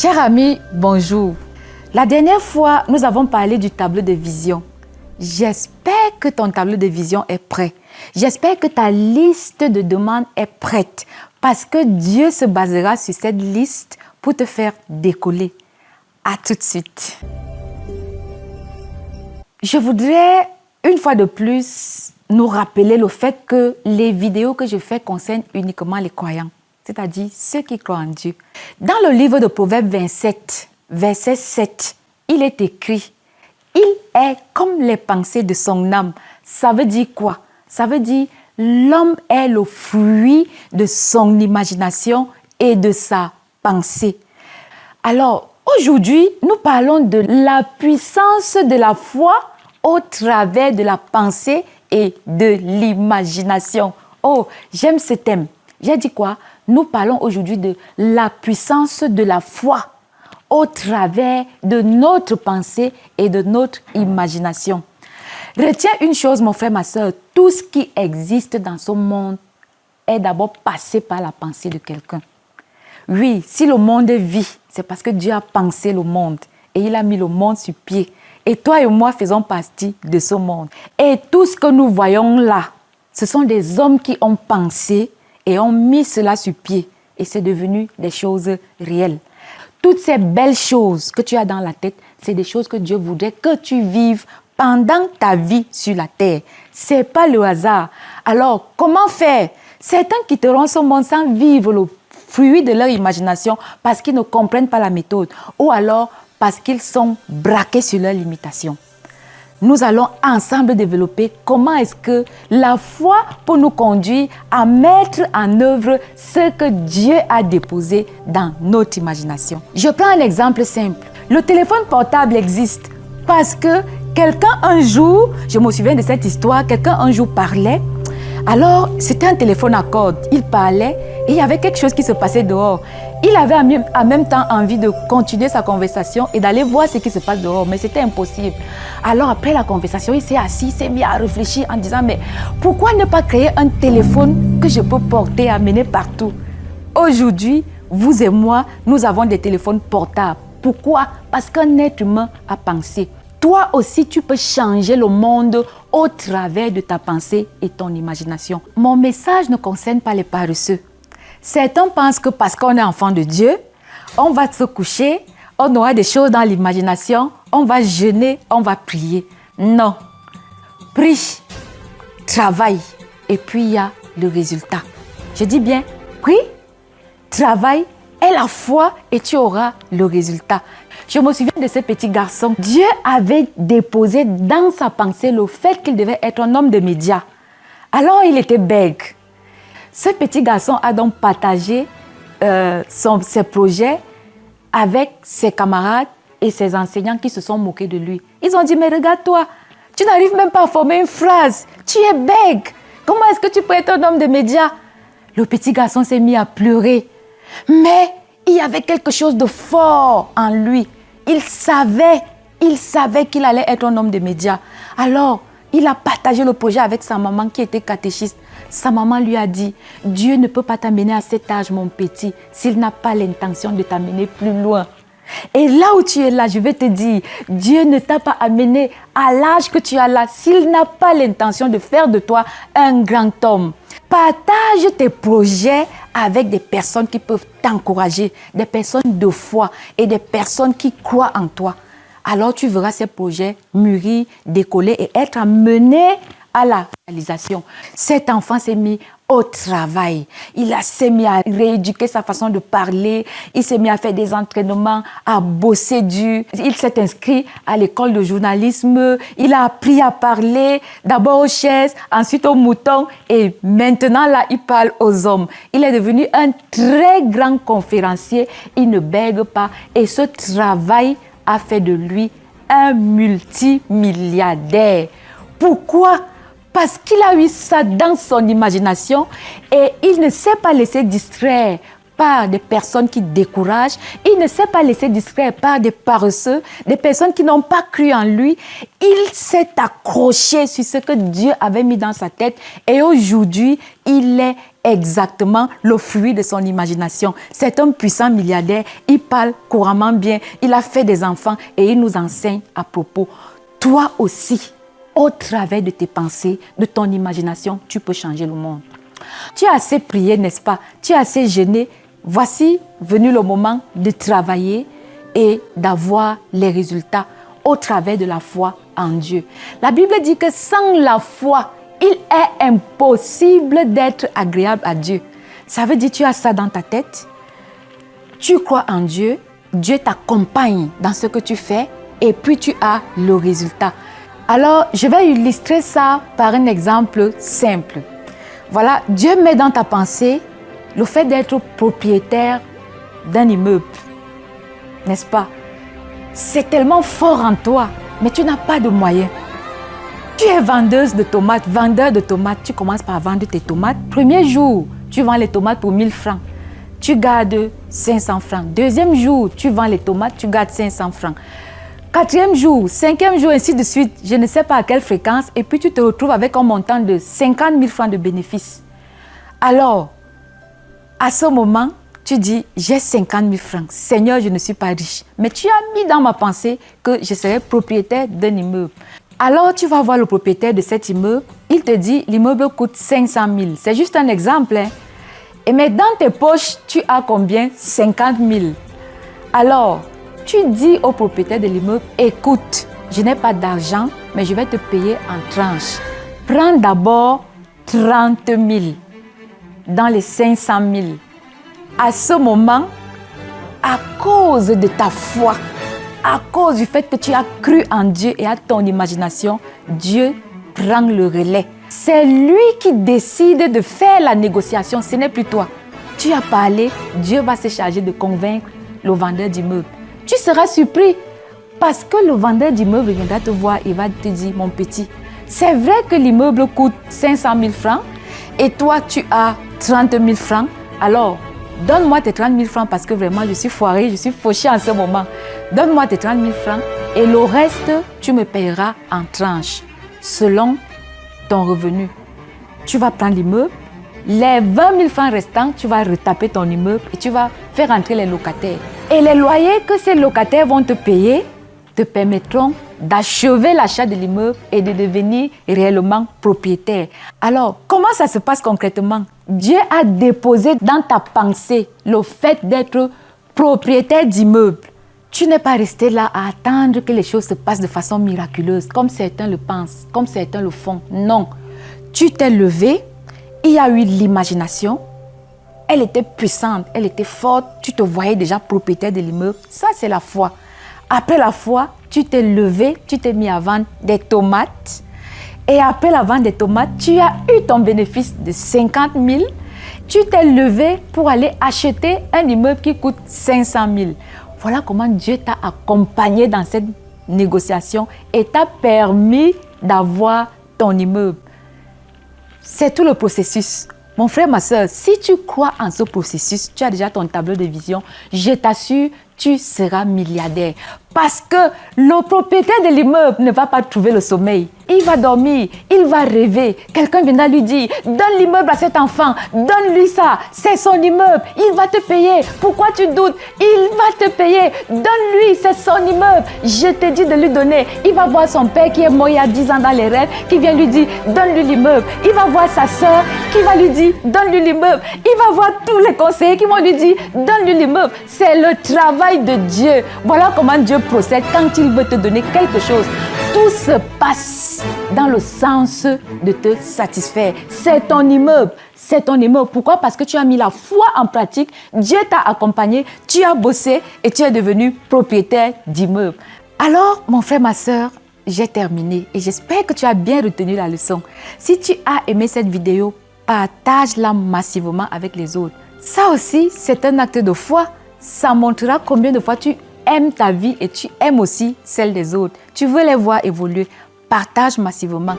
Chers amis, bonjour. La dernière fois, nous avons parlé du tableau de vision. J'espère que ton tableau de vision est prêt. J'espère que ta liste de demandes est prête parce que Dieu se basera sur cette liste pour te faire décoller. À tout de suite. Je voudrais, une fois de plus, nous rappeler le fait que les vidéos que je fais concernent uniquement les croyants, c'est-à-dire ceux qui croient en Dieu. Dans le livre de Proverbes 27, verset 7, il est écrit « Il est comme les pensées de son âme ». Ça veut dire quoi? Ça veut dire l'homme est le fruit de son imagination et de sa pensée. Alors, aujourd'hui, nous parlons de la puissance de la foi au travers de la pensée et de l'imagination. Oh, j'aime ce thème. J'ai dit quoi? Nous parlons aujourd'hui de la puissance de la foi au travers de notre pensée et de notre imagination. Retiens une chose, mon frère, ma soeur, tout ce qui existe dans ce monde est d'abord passé par la pensée de quelqu'un. Oui, si le monde vit, c'est parce que Dieu a pensé le monde et il a mis le monde sur pied. Et toi et moi faisons partie de ce monde. Et tout ce que nous voyons là, ce sont des hommes qui ont pensé et ont mis cela sur pied. Et c'est devenu des choses réelles. Toutes ces belles choses que tu as dans la tête, c'est des choses que Dieu voudrait que tu vives pendant ta vie sur la terre. Ce n'est pas le hasard. Alors, comment faire? Certains quitteront ce monde sans vivre le fruit de leur imagination parce qu'ils ne comprennent pas la méthode ou alors parce qu'ils sont braqués sur leurs limitations. Nous allons ensemble développer comment est-ce que la foi peut nous conduire à mettre en œuvre ce que Dieu a déposé dans notre imagination. Je prends un exemple simple. Le téléphone portable existe parce que quelqu'un un jour, je me souviens de cette histoire, quelqu'un un jour parlait. Alors, c'était un téléphone à corde. Il parlait et il y avait quelque chose qui se passait dehors. Il avait en même temps envie de continuer sa conversation et d'aller voir ce qui se passe dehors, mais c'était impossible. Alors, après la conversation, il s'est assis, il s'est mis à réfléchir en disant « Mais pourquoi ne pas créer un téléphone que je peux porter, amener partout ?» Aujourd'hui, vous et moi, nous avons des téléphones portables. Pourquoi? Parce qu'un être humain a pensé. Toi aussi, tu peux changer le monde au travers de ta pensée et ton imagination. Mon message ne concerne pas les paresseux. Certains pensent que parce qu'on est enfant de Dieu, on va se coucher, on aura des choses dans l'imagination, on va jeûner, on va prier. Non. Prie, travaille, et puis il y a le résultat. Je dis bien, prie, travaille, aie la foi et tu auras le résultat. Je me souviens de ce petit garçon. Dieu avait déposé dans sa pensée le fait qu'il devait être un homme de médias. Alors il était bègue. Ce petit garçon a donc partagé ses projets avec ses camarades et ses enseignants qui se sont moqués de lui. Ils ont dit, mais regarde-toi, tu n'arrives même pas à former une phrase. Tu es bègue. Comment est-ce que tu peux être un homme de médias? Le petit garçon s'est mis à pleurer. Mais il y avait quelque chose de fort en lui. Il savait qu'il allait être un homme de médias. Alors, il a partagé le projet avec sa maman qui était catéchiste. Sa maman lui a dit, Dieu ne peut pas t'amener à cet âge, mon petit, s'il n'a pas l'intention de t'amener plus loin. Et là où tu es là, je vais te dire, Dieu ne t'a pas amené à l'âge que tu as là, s'il n'a pas l'intention de faire de toi un grand homme. Partage tes projets avec des personnes qui peuvent t'encourager, des personnes de foi et des personnes qui croient en toi. Alors tu verras ces projets mûrir, décoller et être amenés à la réalisation. Cet enfant s'est mis au travail. Il s'est mis à rééduquer sa façon de parler. Il s'est mis à faire des entraînements, à bosser dur. Il s'est inscrit à l'école de journalisme. Il a appris à parler, d'abord aux chaises, ensuite aux moutons. Et maintenant, là, il parle aux hommes. Il est devenu un très grand conférencier. Il ne bègue pas. Et ce travail a fait de lui un multimilliardaire. Pourquoi? Parce qu'il a eu ça dans son imagination et il ne s'est pas laissé distraire par des personnes qui découragent. Il ne s'est pas laissé distraire par des paresseux, des personnes qui n'ont pas cru en lui. Il s'est accroché sur ce que Dieu avait mis dans sa tête et aujourd'hui, il est exactement le fruit de son imagination. C'est un puissant milliardaire, il parle couramment bien, il a fait des enfants et il nous enseigne à propos. Toi aussi, au travers de tes pensées, de ton imagination, tu peux changer le monde. Tu as assez prié, n'est-ce pas? Tu as assez jeûné. Voici venu le moment de travailler et d'avoir les résultats au travers de la foi en Dieu. La Bible dit que sans la foi, il est impossible d'être agréable à Dieu. Ça veut dire que tu as ça dans ta tête, tu crois en Dieu, Dieu t'accompagne dans ce que tu fais et puis tu as le résultat. Alors, je vais illustrer ça par un exemple simple. Voilà, Dieu met dans ta pensée le fait d'être propriétaire d'un immeuble, n'est-ce pas? C'est tellement fort en toi, mais tu n'as pas de moyens. Tu es vendeuse de tomates, vendeur de tomates, tu commences par vendre tes tomates. Premier jour, tu vends les tomates pour 1000 francs. Tu gardes 500 francs. Deuxième jour, tu vends les tomates, tu gardes 500 francs. Quatrième jour, cinquième jour, ainsi de suite. Je ne sais pas à quelle fréquence. Et puis, tu te retrouves avec un montant de 50 000 francs de bénéfices. Alors, à ce moment, tu dis, j'ai 50 000 francs. Seigneur, je ne suis pas riche. Mais tu as mis dans ma pensée que je serais propriétaire d'un immeuble. Alors, tu vas voir le propriétaire de cet immeuble. Il te dit, l'immeuble coûte 500 000. C'est juste un exemple. Hein? Et mais dans tes poches, tu as combien? 50 000. Alors, tu dis au propriétaire de l'immeuble, écoute, je n'ai pas d'argent, mais je vais te payer en tranches. Prends d'abord 30 000 dans les 500 000. À ce moment, à cause de ta foi, à cause du fait que tu as cru en Dieu et à ton imagination, Dieu prend le relais. C'est lui qui décide de faire la négociation, ce n'est plus toi. Tu as parlé, Dieu va se charger de convaincre le vendeur d'immeuble. Tu seras surpris parce que le vendeur d'immeuble viendra te voir et va te dire, mon petit, c'est vrai que l'immeuble coûte 500 000 francs et toi tu as 30 000 francs, alors donne-moi tes 30 000 francs parce que vraiment je suis foiré, je suis fauché en ce moment. Donne-moi tes 30 000 francs et le reste, tu me payeras en tranches selon ton revenu. Tu vas prendre l'immeuble, les 20 000 francs restants, tu vas retaper ton immeuble et tu vas faire entrer les locataires. Et les loyers que ces locataires vont te payer te permettront d'achever l'achat de l'immeuble et de devenir réellement propriétaire. Alors, comment ça se passe concrètement? Dieu a déposé dans ta pensée le fait d'être propriétaire d'immeuble. Tu n'es pas resté là à attendre que les choses se passent de façon miraculeuse, comme certains le pensent, comme certains le font. Non. Tu t'es levé, il y a eu l'imagination, elle était puissante, elle était forte, tu te voyais déjà propriétaire de l'immeuble. Ça, c'est la foi. Après la foi, tu t'es levé, tu t'es mis à vendre des tomates. Et après la vente des tomates, tu as eu ton bénéfice de 50 000. Tu t'es levé pour aller acheter un immeuble qui coûte 500 000. Voilà comment Dieu t'a accompagné dans cette négociation et t'a permis d'avoir ton immeuble. C'est tout le processus. Mon frère, ma soeur, si tu crois en ce processus, tu as déjà ton tableau de vision, je t'assure, tu seras milliardaire. Parce que le propriétaire de l'immeuble ne va pas trouver le sommeil. Il va dormir, il va rêver. Quelqu'un viendra lui dire, donne l'immeuble à cet enfant, donne-lui ça, c'est son immeuble, il va te payer. Pourquoi tu doutes? Il va te payer, donne-lui, c'est son immeuble. Je te dis de lui donner. Il va voir son père qui est mort il y a 10 ans dans les rêves, qui vient lui dire, donne-lui l'immeuble. Il va voir sa soeur qui va lui dire, donne-lui l'immeuble. Il va voir tous les conseillers qui vont lui dire, donne-lui l'immeuble. C'est le travail de Dieu. Voilà comment Dieu procède quand il veut te donner quelque chose. Tout se passe dans le sens de te satisfaire. C'est ton immeuble. C'est ton immeuble. Pourquoi? Parce que tu as mis la foi en pratique. Dieu t'a accompagné. Tu as bossé et tu es devenu propriétaire d'immeuble. Alors, mon frère, ma soeur, j'ai terminé et j'espère que tu as bien retenu la leçon. Si tu as aimé cette vidéo, partage-la massivement avec les autres. Ça aussi, c'est un acte de foi. Ça montrera combien de fois tu aimes ta vie et tu aimes aussi celle des autres. Tu veux les voir évoluer. Partage massivement.